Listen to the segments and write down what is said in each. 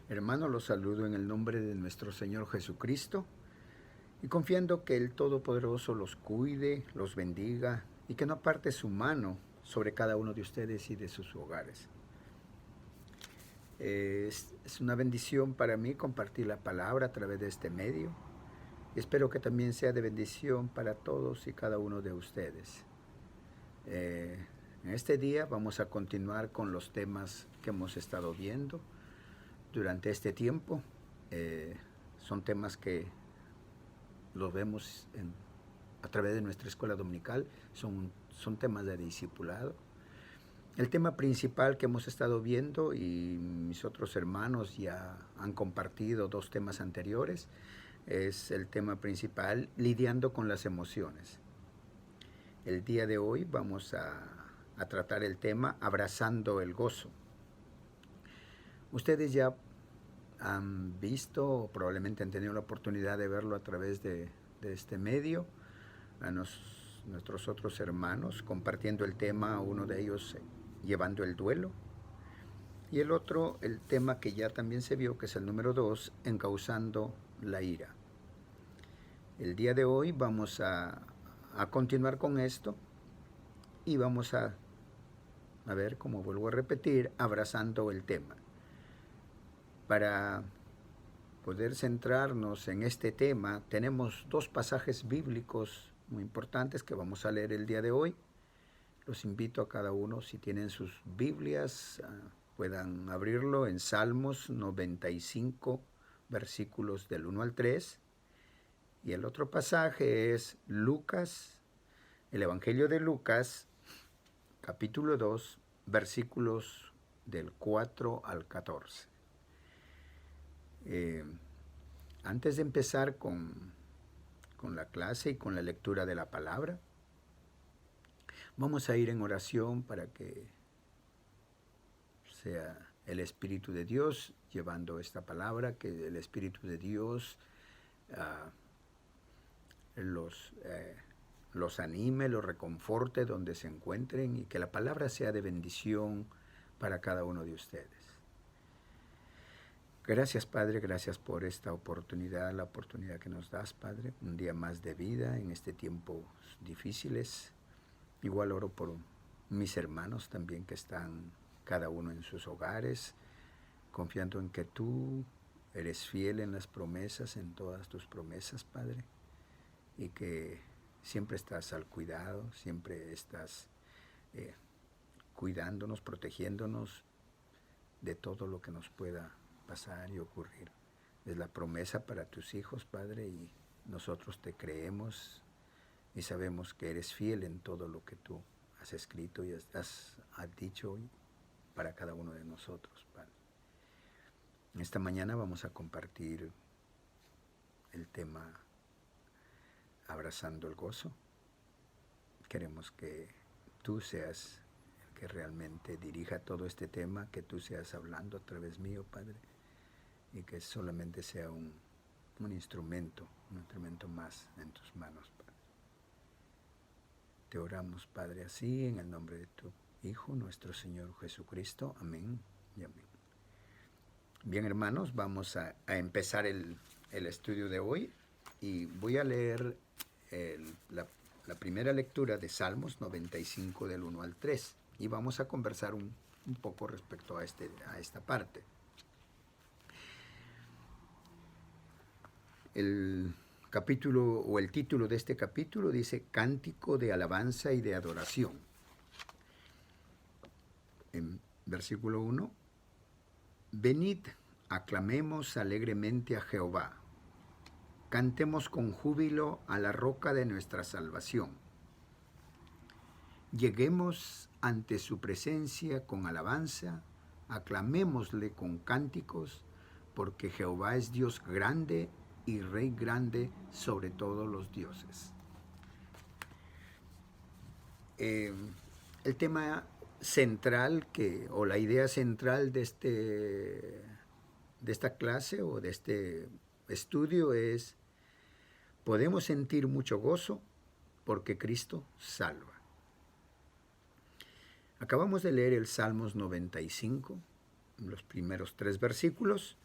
Hermano, los saludo en el nombre de nuestro Señor Jesucristo y confiando que el Todopoderoso los cuide, los bendiga y que no aparte su mano sobre cada uno de ustedes y de sus hogares. Es una bendición para mí compartir la palabra a través de este medio y espero que también sea de bendición para todos y cada uno de ustedes. En este día vamos a continuar con los temas que hemos estado viendo durante este tiempo. Son temas que los vemos a través de nuestra escuela dominical, son temas de discipulado. El tema principal que hemos estado viendo, y mis otros hermanos ya han compartido 2 temas anteriores, es el tema principal, lidiando con las emociones. El día de hoy vamos a tratar el tema abrazando el gozo. Ustedes ya han visto o probablemente han tenido la oportunidad de verlo a través de este medio, a nuestros otros hermanos compartiendo el tema, uno de ellos llevando el duelo, y el otro, el tema que ya también se vio, que es el número 2, encauzando la ira. El día de hoy vamos a continuar con esto y vamos a ver, como vuelvo a repetir, abrazando el tema. Para poder centrarnos en este tema, tenemos 2 pasajes bíblicos muy importantes que vamos a leer el día de hoy. Los invito a cada uno, si tienen sus Biblias, puedan abrirlo en Salmos 95, versículos del 1 al 3. Y el otro pasaje es Lucas, el Evangelio de Lucas, capítulo 2, versículos del 4 al 14. Antes de empezar con la clase y con la lectura de la palabra, vamos a ir en oración para que sea el Espíritu de Dios llevando esta palabra, que el Espíritu de Dios los anime, los reconforte donde se encuentren y que la palabra sea de bendición para cada uno de ustedes. Gracias, Padre, gracias por esta oportunidad, la oportunidad que nos das, Padre, un día más de vida en este tiempos difíciles. Igual oro por mis hermanos también que están cada uno en sus hogares, confiando en que tú eres fiel en las promesas, en todas tus promesas, Padre, y que siempre estás al cuidado, siempre estás cuidándonos, protegiéndonos de todo lo que nos pueda pasar y ocurrir. Es la promesa para tus hijos, Padre, y nosotros te creemos y sabemos que eres fiel en todo lo que tú has escrito y has dicho para cada uno de nosotros, Padre. Esta mañana vamos a compartir el tema abrazando el gozo. Queremos que tú seas el que realmente dirija todo este tema, que tú seas hablando a través mío, Padre, y que solamente sea un instrumento más en tus manos, Padre. Te oramos, Padre, así en el nombre de tu Hijo, nuestro Señor Jesucristo. Amén y amén. Bien, hermanos, vamos a empezar el estudio de hoy y voy a leer la primera lectura de Salmos 95 del 1 al 3 y vamos a conversar un poco respecto a esta parte. El capítulo o el título de este capítulo dice Cántico de alabanza y de adoración. En versículo 1, venid, aclamemos alegremente a Jehová, cantemos con júbilo a la roca de nuestra salvación. Lleguemos ante su presencia con alabanza, aclamémosle con cánticos, porque Jehová es Dios grande y Rey grande sobre todos los dioses. El tema central o la idea central de esta clase o de este estudio es: podemos sentir mucho gozo porque Cristo salva. Acabamos de leer el Salmos 95, los primeros 3 versículos,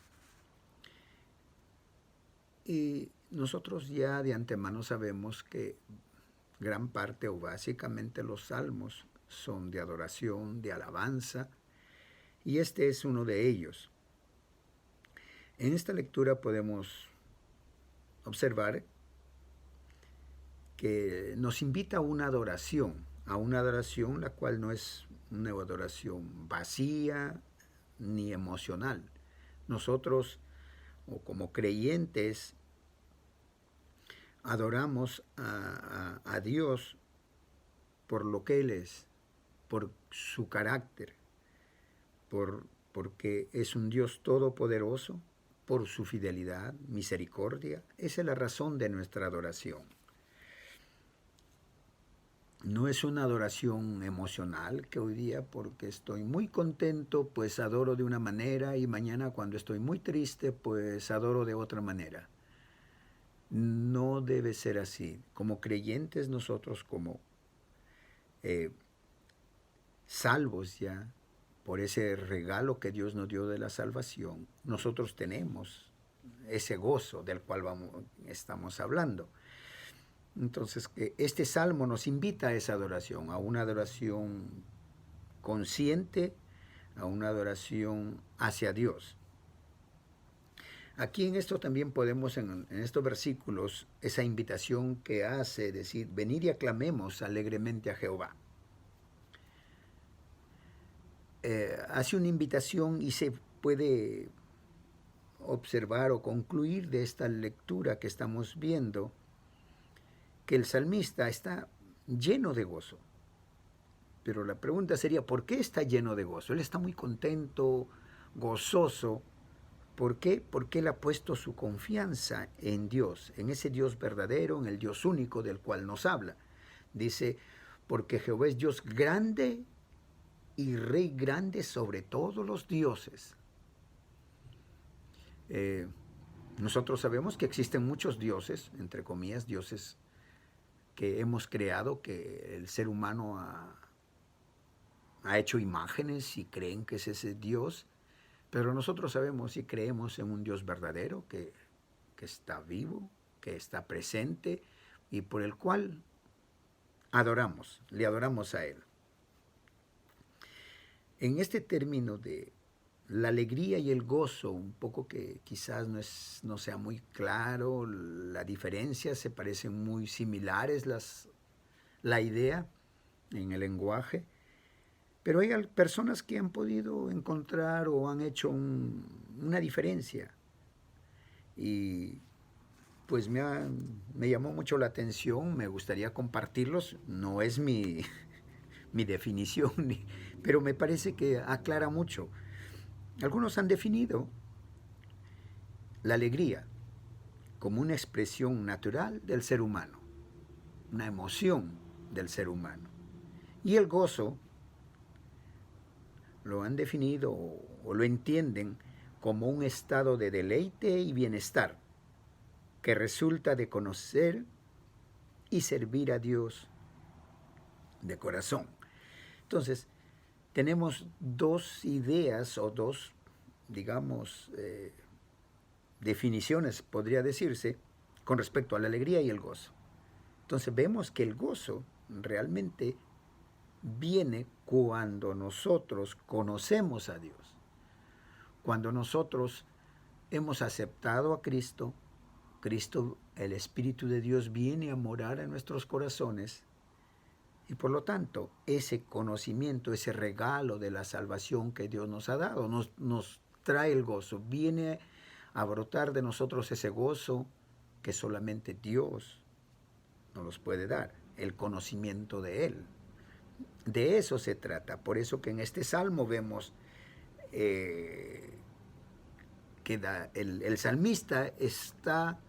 Y nosotros ya de antemano sabemos que gran parte o básicamente los salmos son de adoración, de alabanza, y este es uno de ellos. En esta lectura podemos observar que nos invita a una adoración la cual no es una adoración vacía ni emocional. Nosotros, o como creyentes, adoramos a Dios por lo que Él es, por su carácter, porque es un Dios todopoderoso, por su fidelidad, misericordia. Esa es la razón de nuestra adoración. No es una adoración emocional que hoy día porque estoy muy contento pues adoro de una manera y mañana cuando estoy muy triste pues adoro de otra manera. No debe ser así. Como creyentes nosotros como salvos ya por ese regalo que Dios nos dio de la salvación, nosotros tenemos ese gozo del cual estamos hablando. Entonces, este salmo nos invita a esa adoración, a una adoración consciente, a una adoración hacia Dios. Aquí en esto también podemos, en estos versículos, esa invitación que hace decir, venid y aclamemos alegremente a Jehová. Hace una invitación y se puede observar o concluir de esta lectura que estamos viendo que el salmista está lleno de gozo. Pero la pregunta sería, ¿por qué está lleno de gozo? Él está muy contento, gozoso. ¿Por qué? Porque él ha puesto su confianza en Dios, en ese Dios verdadero, en el Dios único del cual nos habla. Dice, porque Jehová es Dios grande y Rey grande sobre todos los dioses. Nosotros sabemos que existen muchos dioses, entre comillas, dioses que hemos creado, que el ser humano ha hecho imágenes y creen que es ese Dios, pero nosotros sabemos y creemos en un Dios verdadero que está vivo, que está presente y por el cual le adoramos a Él. En este término de la alegría y el gozo, un poco que quizás no sea muy claro, la diferencia, se parecen muy similares la idea en el lenguaje, pero hay personas que han podido encontrar o han hecho una diferencia y pues me llamó mucho la atención, me gustaría compartirlos, no es mi definición, pero me parece que aclara mucho. Algunos han definido la alegría como una expresión natural del ser humano, una emoción del ser humano. Y el gozo lo han definido o lo entienden como un estado de deleite y bienestar que resulta de conocer y servir a Dios de corazón. Entonces, tenemos dos ideas o dos, digamos, definiciones, podría decirse, con respecto a la alegría y el gozo. Entonces vemos que el gozo realmente viene cuando nosotros conocemos a Dios, cuando nosotros hemos aceptado a Cristo, el Espíritu de Dios viene a morar en nuestros corazones y por lo tanto ese conocimiento, ese regalo de la salvación que Dios nos ha dado, nos trae el gozo, viene a brotar de nosotros ese gozo que solamente Dios nos los puede dar, el conocimiento de Él. De eso se trata. Por eso que en este salmo vemos que el salmista está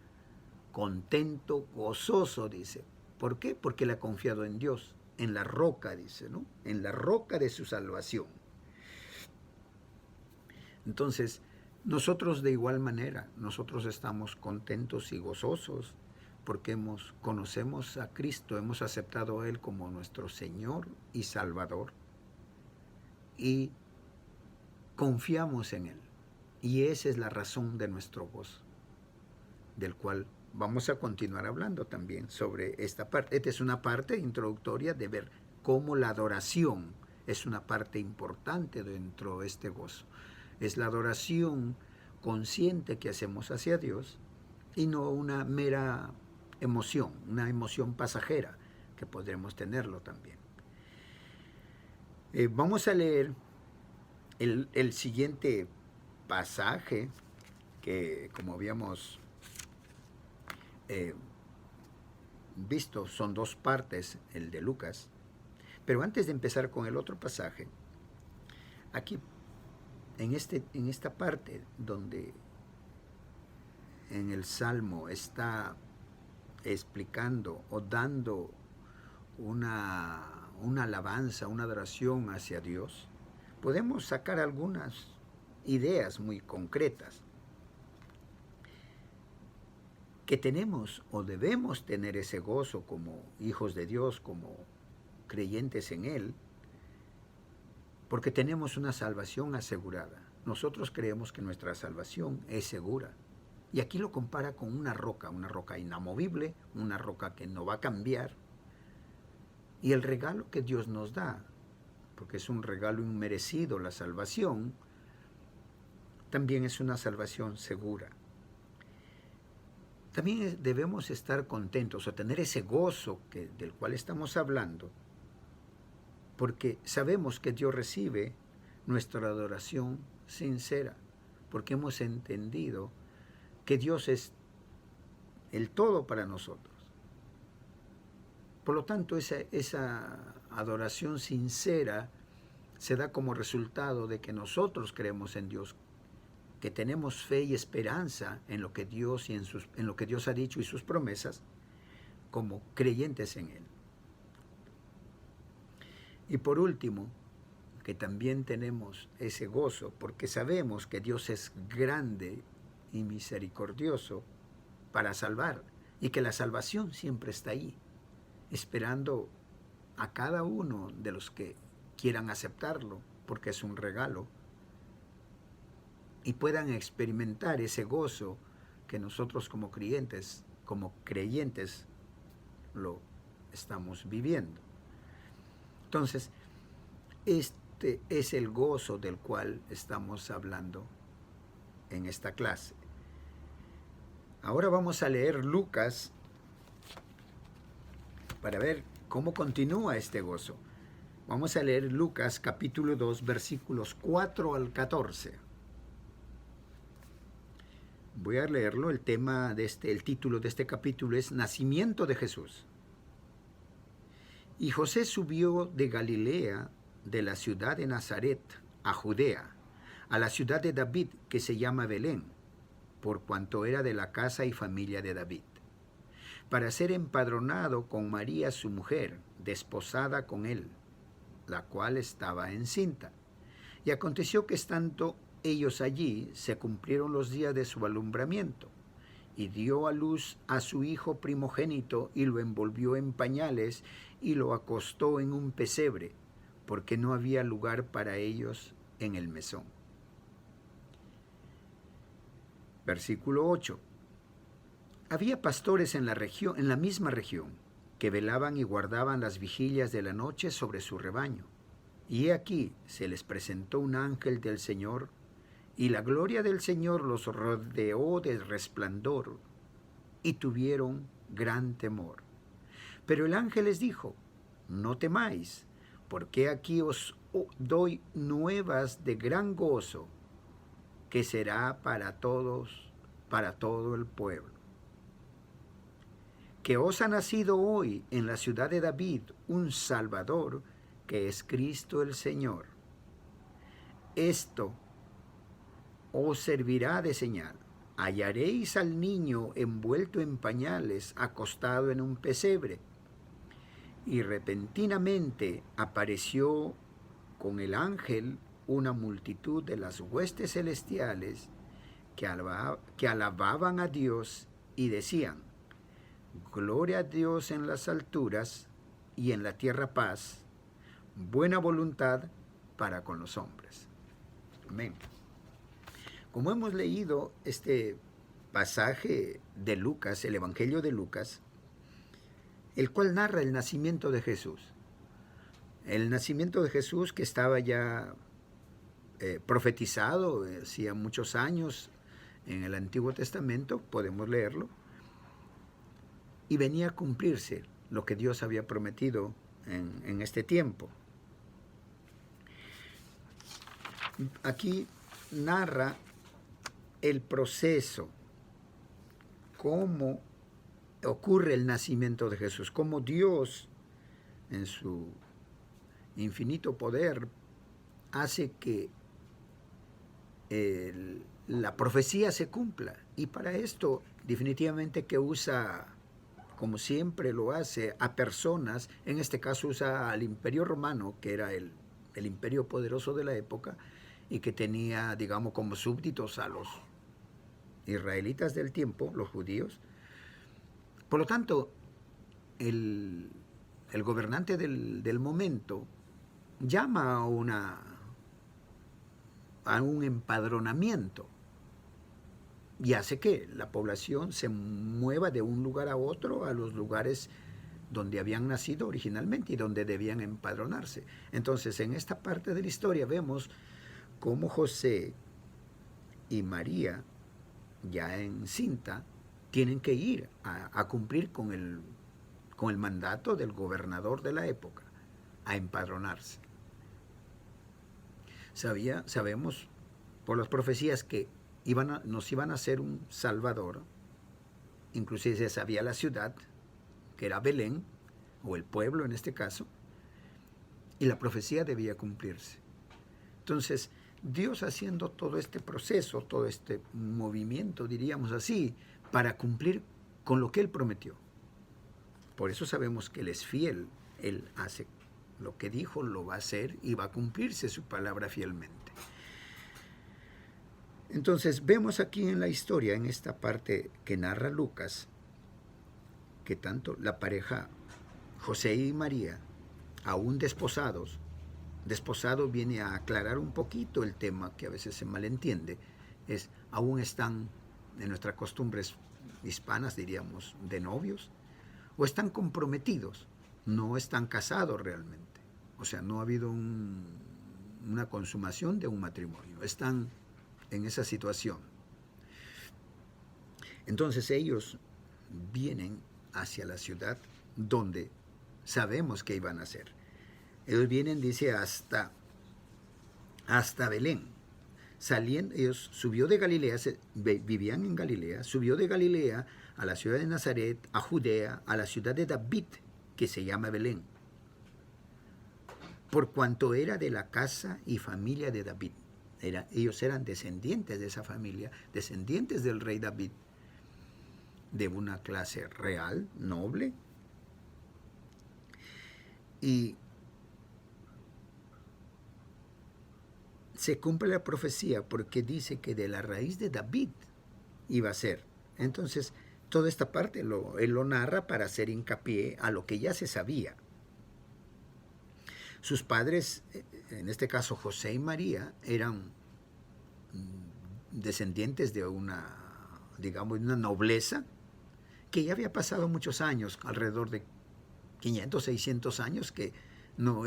contento, gozoso, dice. ¿Por qué? Porque él ha confiado en Dios, en la roca, dice, ¿no? En la roca de su salvación. Entonces, nosotros de igual manera, nosotros estamos contentos y gozosos porque conocemos a Cristo, hemos aceptado a Él como nuestro Señor y Salvador y confiamos en Él. Y esa es la razón de nuestro gozo. del cual vamos a continuar hablando también sobre esta parte. Esta es una parte introductoria de ver cómo la adoración es una parte importante dentro de este gozo. Es la adoración consciente que hacemos hacia Dios y no una mera emoción, una emoción pasajera que podremos tenerlo también. Vamos a leer el siguiente pasaje que, como habíamos visto, son dos partes, el de Lucas. Pero antes de empezar con el otro pasaje, aquí en esta parte donde en el Salmo está explicando o dando una alabanza, una adoración hacia Dios, podemos sacar algunas ideas muy concretas que tenemos o debemos tener ese gozo como hijos de Dios, como creyentes en Él, porque tenemos una salvación asegurada. Nosotros creemos que nuestra salvación es segura. Y aquí lo compara con una roca inamovible, una roca que no va a cambiar. Y el regalo que Dios nos da, porque es un regalo inmerecido la salvación, también es una salvación segura. También debemos estar contentos o tener ese gozo del cual estamos hablando, porque sabemos que Dios recibe nuestra adoración sincera, porque hemos entendido que Dios es el todo para nosotros. Por lo tanto, esa adoración sincera se da como resultado de que nosotros creemos en Dios, que tenemos fe y esperanza en lo que Dios y en lo que Dios ha dicho y sus promesas, como creyentes en Él. Y por último, que también tenemos ese gozo, porque sabemos que Dios es grande y misericordioso para salvar, y que la salvación siempre está ahí, esperando a cada uno de los que quieran aceptarlo, porque es un regalo, y puedan experimentar ese gozo que nosotros como creyentes lo estamos viviendo. Entonces, este es el gozo del cual estamos hablando en esta clase. Ahora vamos a leer Lucas para ver cómo continúa este gozo. Vamos a leer Lucas capítulo 2, versículos 4 al 14. Voy a leerlo. El título de este capítulo es Nacimiento de Jesús. Y José subió de Galilea, de la ciudad de Nazaret, a Judea, a la ciudad de David, que se llama Belén, por cuanto era de la casa y familia de David, para ser empadronado con María su mujer, desposada con él, la cual estaba encinta. Y aconteció que estando ellos allí, se cumplieron los días de su alumbramiento, y dio a luz a su hijo primogénito, y lo envolvió en pañales, y lo acostó en un pesebre, porque no había lugar para ellos en el mesón. Versículo 8. Había pastores en la misma región, que velaban y guardaban las vigilias de la noche sobre su rebaño. Y he aquí se les presentó un ángel del Señor, y la gloria del Señor los rodeó de resplandor, y tuvieron gran temor. Pero el ángel les dijo: no temáis, porque aquí os doy nuevas de gran gozo, que será para todos, para todo el pueblo. Que os ha nacido hoy en la ciudad de David un Salvador, que es Cristo el Señor. Esto os servirá de señal. Hallaréis al niño envuelto en pañales, acostado en un pesebre. Y repentinamente apareció con el ángel una multitud de las huestes celestiales que alababan a Dios y decían: gloria a Dios en las alturas y en la tierra paz, buena voluntad para con los hombres. Amén. Como hemos leído este pasaje de Lucas, el Evangelio de Lucas, el cual narra el nacimiento de Jesús. El nacimiento de Jesús que estaba ya profetizado hacía muchos años en el Antiguo Testamento, podemos leerlo, y venía a cumplirse lo que Dios había prometido en este tiempo. Aquí narra el proceso, cómo ocurre el nacimiento de Jesús, cómo Dios, en su infinito poder, hace que la profecía se cumpla. Y para esto, definitivamente que usa, como siempre lo hace, a personas, en este caso usa al Imperio Romano, que era el imperio poderoso de la época, y que tenía, digamos, como súbditos a los israelitas del tiempo, los judíos. Por lo tanto, el gobernante del momento llama a un empadronamiento y hace que la población se mueva de un lugar a otro, a los lugares donde habían nacido originalmente y donde debían empadronarse. Entonces, en esta parte de la historia vemos cómo José y María, ya encinta, tienen que ir a cumplir con el mandato del gobernador de la época, a empadronarse. Sabemos por las profecías que nos iban a hacer un Salvador. Inclusive se sabía la ciudad, que era Belén, o el pueblo en este caso, y la profecía debía cumplirse. Entonces, Dios haciendo todo este proceso, todo este movimiento, diríamos así, para cumplir con lo que Él prometió. Por eso sabemos que Él es fiel, Él hace lo que dijo, lo va a hacer y va a cumplirse su palabra fielmente. Entonces vemos aquí en la historia, en esta parte que narra Lucas, que tanto la pareja José y María, aún desposado viene a aclarar un poquito el tema que a veces se malentiende, es aún están en nuestras costumbres hispanas, diríamos, de novios, o están comprometidos, no están casados realmente. O sea, no ha habido una consumación de un matrimonio, están en esa situación. Entonces ellos vienen hacia la ciudad donde sabemos que iban a ser. Ellos vienen, dice, hasta Belén. Saliendo, ellos subió de Galilea, vivían en Galilea, subió de Galilea a la ciudad de Nazaret, a Judea, a la ciudad de David, que se llama Belén, por cuanto era de la casa y familia de David. Ellos eran descendientes de esa familia, descendientes del rey David, de una clase real, noble. Y se cumple la profecía porque dice que de la raíz de David iba a ser. Entonces, toda esta parte él lo narra para hacer hincapié a lo que ya se sabía. Sus padres, en este caso José y María, eran descendientes de una nobleza que ya había pasado muchos años, alrededor de 500, 600 años, que no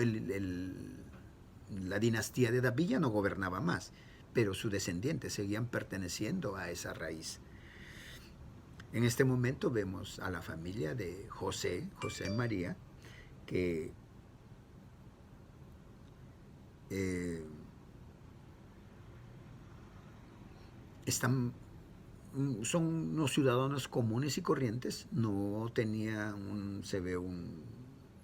la dinastía de David ya no gobernaba más, pero sus descendientes seguían perteneciendo a esa raíz. En este momento vemos a la familia de José y María, que son unos ciudadanos comunes y corrientes, no tenían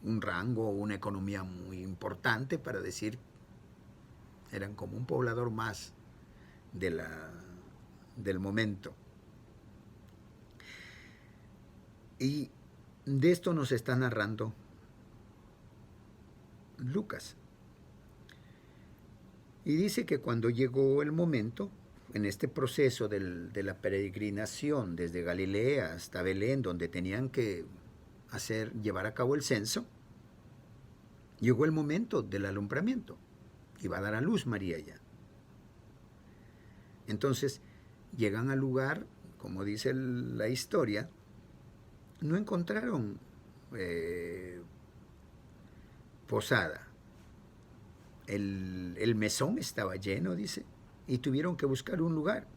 un rango o una economía muy importante para decir, eran como un poblador más del momento. Y de esto nos está narrando Lucas. Y dice que cuando llegó el momento, en este proceso de la peregrinación desde Galilea hasta Belén, donde tenían que llevar a cabo el censo, llegó el momento del alumbramiento. Iba a dar a luz María ya. Entonces llegan al lugar como dice la historia, no encontraron posada. El mesón estaba lleno, dice, y tuvieron que buscar un lugar.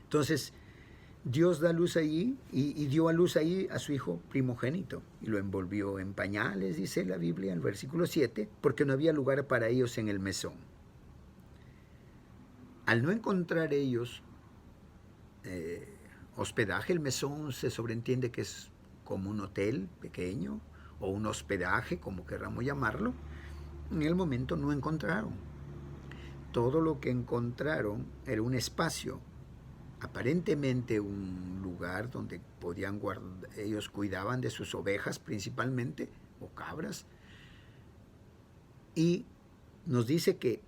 Entonces, Dios da luz allí y dio a luz ahí a su hijo primogénito y lo envolvió en pañales, dice la Biblia, en el versículo 7, porque no había lugar para ellos en el mesón. Al no encontrar ellos hospedaje, el mesón se sobreentiende que es como un hotel pequeño o un hospedaje, como queramos llamarlo. En el momento no encontraron. Todo lo que encontraron era un espacio, aparentemente un lugar donde podían guardar, ellos cuidaban de sus ovejas principalmente, o cabras, y nos dice que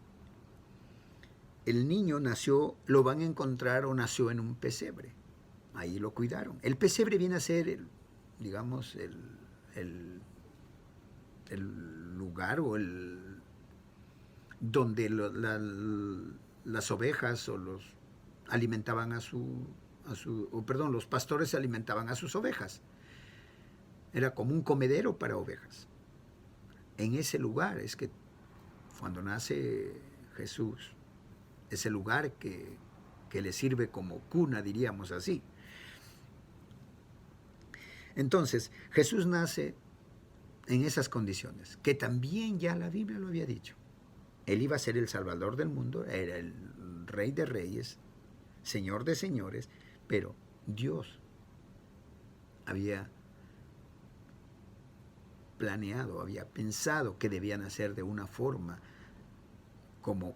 el niño nació, lo van a encontrar o nació en un pesebre. Ahí lo cuidaron. El pesebre viene a ser, digamos, el lugar o donde las ovejas o los alimentaban los pastores alimentaban a sus ovejas. Era como un comedero para ovejas. En ese lugar es que cuando nace Jesús, ese lugar que le sirve como cuna, diríamos así. Entonces, Jesús nace en esas condiciones, que también ya la Biblia lo había dicho. Él iba a ser el Salvador del mundo, era el Rey de Reyes, Señor de Señores, pero Dios había planeado, había pensado que debía nacer de una forma como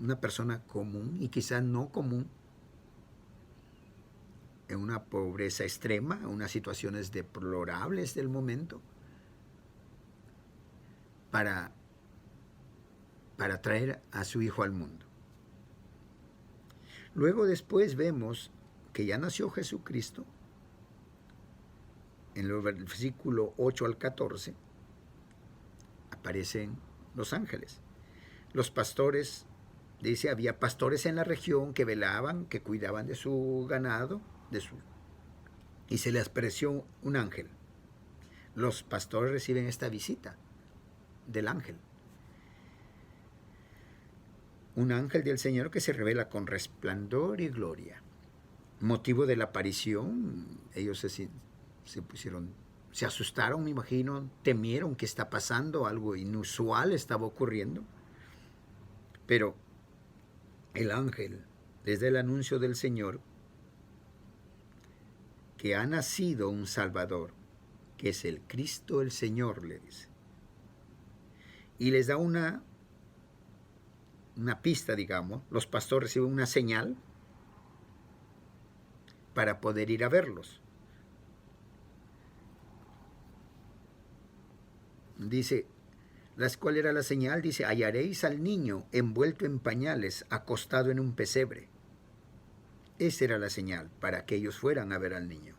una persona común y quizás no común, en una pobreza extrema, en unas situaciones deplorables del momento, para traer a su hijo al mundo. Luego después vemos que ya nació Jesucristo, en el versículo 8 al 14, aparecen los ángeles. Los pastores, dice, había pastores en la región que velaban, que cuidaban de su ganado, y se les apareció un ángel. Los pastores reciben esta visita del ángel. Un ángel del Señor que se revela con resplandor y gloria. Motivo de la aparición, ellos se asustaron, me imagino, temieron que está pasando, algo inusual estaba ocurriendo. Pero el ángel les da el anuncio del Señor que ha nacido un Salvador, que es el Cristo el Señor, le dice. Y les da una pista, digamos. Los pastores reciben una señal para poder ir a verlos. Dice, ¿cuál era la señal? Dice, hallaréis al niño envuelto en pañales, acostado en un pesebre. Esa era la señal para que ellos fueran a ver al niño.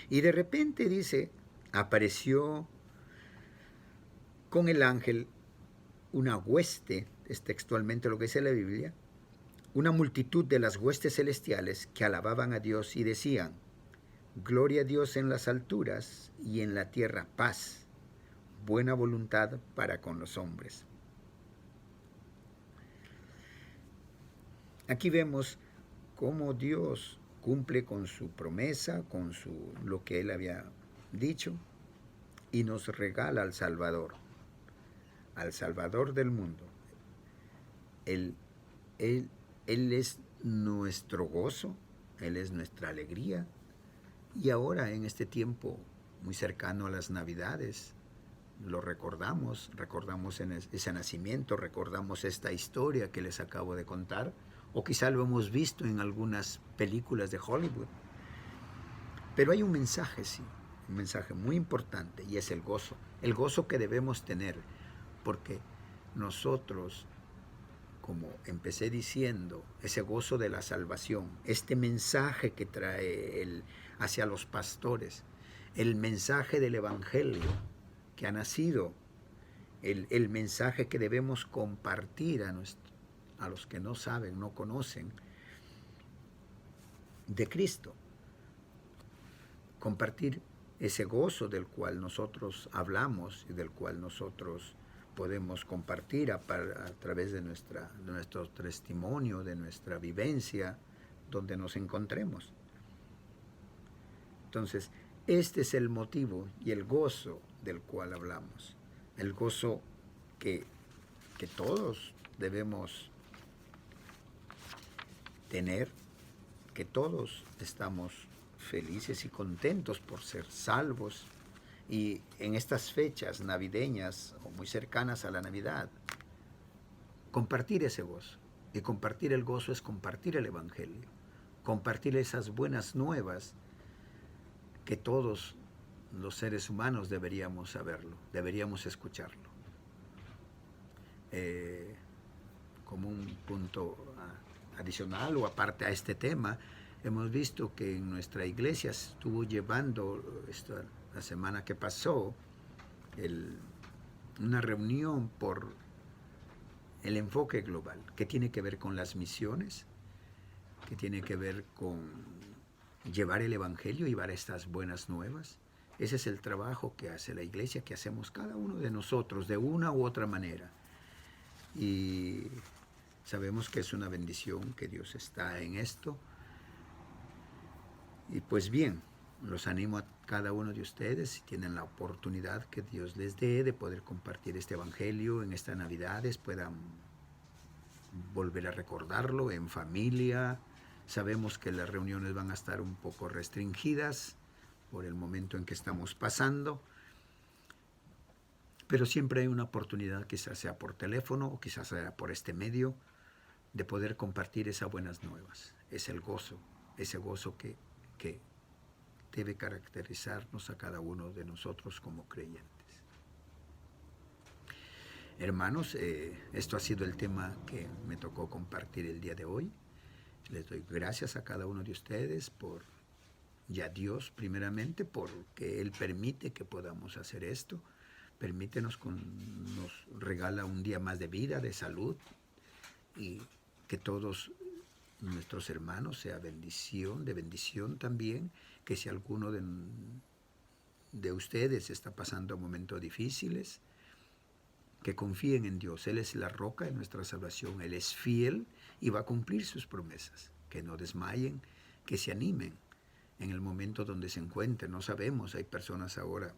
Y de repente, dice, apareció con el ángel una hueste, es textualmente lo que dice la Biblia, una multitud de las huestes celestiales que alababan a Dios y decían, gloria a Dios en las alturas y en la tierra paz, buena voluntad para con los hombres. Aquí vemos cómo Dios cumple con su promesa, con lo que Él había dicho, y nos regala al Salvador del mundo. Él es nuestro gozo, Él es nuestra alegría. Y ahora, en este tiempo muy cercano a las Navidades, lo recordamos ese nacimiento, recordamos esta historia que les acabo de contar, o quizá lo hemos visto en algunas películas de Hollywood. Pero hay un mensaje, sí, un mensaje muy importante, y es el gozo que debemos tener, porque nosotros, como empecé diciendo, ese gozo de la salvación, este mensaje que trae hacia los pastores, el mensaje del Evangelio que ha nacido, el mensaje que debemos compartir a los que no saben, no conocen de Cristo. Compartir ese gozo del cual nosotros hablamos y del cual nosotros podemos compartir a través de nuestro testimonio, de nuestra vivencia, donde nos encontremos. Entonces, este es el motivo y el gozo del cual hablamos. El gozo que todos debemos tener, que todos estamos felices y contentos por ser salvos. Y en estas fechas navideñas o muy cercanas a la Navidad, compartir ese gozo. Y compartir el gozo es compartir el Evangelio, compartir esas buenas nuevas que todos los seres humanos deberíamos saberlo, deberíamos escucharlo. Como un punto adicional o aparte a este tema, hemos visto que en nuestra iglesia estuvo llevando la semana que pasó una reunión por el enfoque global, que tiene que ver con las misiones, que tiene que ver con llevar el Evangelio y llevar estas buenas nuevas. Ese es el trabajo que hace la iglesia, que hacemos cada uno de nosotros de una u otra manera. Y sabemos que es una bendición que Dios está en esto. Y pues bien, los animo a cada uno de ustedes, si tienen la oportunidad que Dios les dé de poder compartir este Evangelio en estas Navidades, puedan volver a recordarlo en familia. Sabemos que las reuniones van a estar un poco restringidas por el momento en que estamos pasando, pero siempre hay una oportunidad, quizás sea por teléfono o quizás sea por este medio, de poder compartir esas buenas nuevas. Es el gozo, ese gozo que debe caracterizarnos a cada uno de nosotros como creyentes. Hermanos, esto ha sido el tema que me tocó compartir el día de hoy. Les doy gracias a cada uno de ustedes y a Dios primeramente, porque Él permite que podamos hacer esto. Nos regala un día más de vida, de salud, y que todos nuestros hermanos sea de bendición también, que si alguno de ustedes está pasando momentos difíciles, que confíen en Dios. Él es la roca de nuestra salvación, Él es fiel y va a cumplir sus promesas. Que no desmayen, que se animen en el momento donde se encuentren. No sabemos, hay personas ahora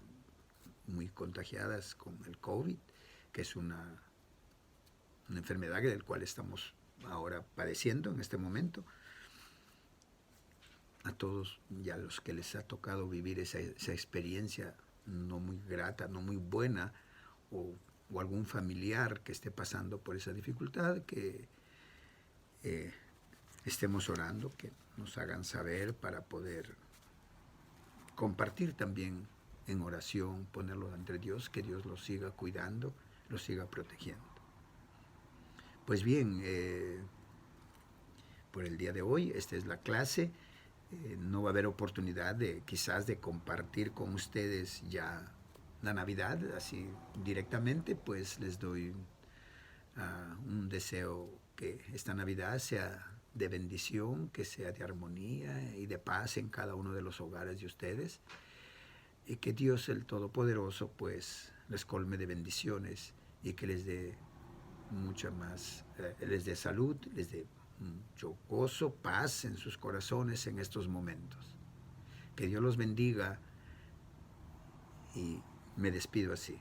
muy contagiadas con el COVID, que es una enfermedad del cual estamos ahora padeciendo en este momento. A todos y a los que les ha tocado vivir esa experiencia no muy grata, no muy buena, o algún familiar que esté pasando por esa dificultad, que estemos orando, que nos hagan saber para poder compartir también en oración, ponerlo ante Dios, que Dios los siga cuidando, los siga protegiendo. Pues bien, por el día de hoy, esta es la clase. No va a haber oportunidad quizás de compartir con ustedes ya la Navidad, así directamente, pues les doy un deseo que esta Navidad sea de bendición, que sea de armonía y de paz en cada uno de los hogares de ustedes, y que Dios el Todopoderoso pues les colme de bendiciones y que les dé mucha más, les dé salud, les dé mucho gozo, paz en sus corazones en estos momentos. Que Dios los bendiga y me despido así.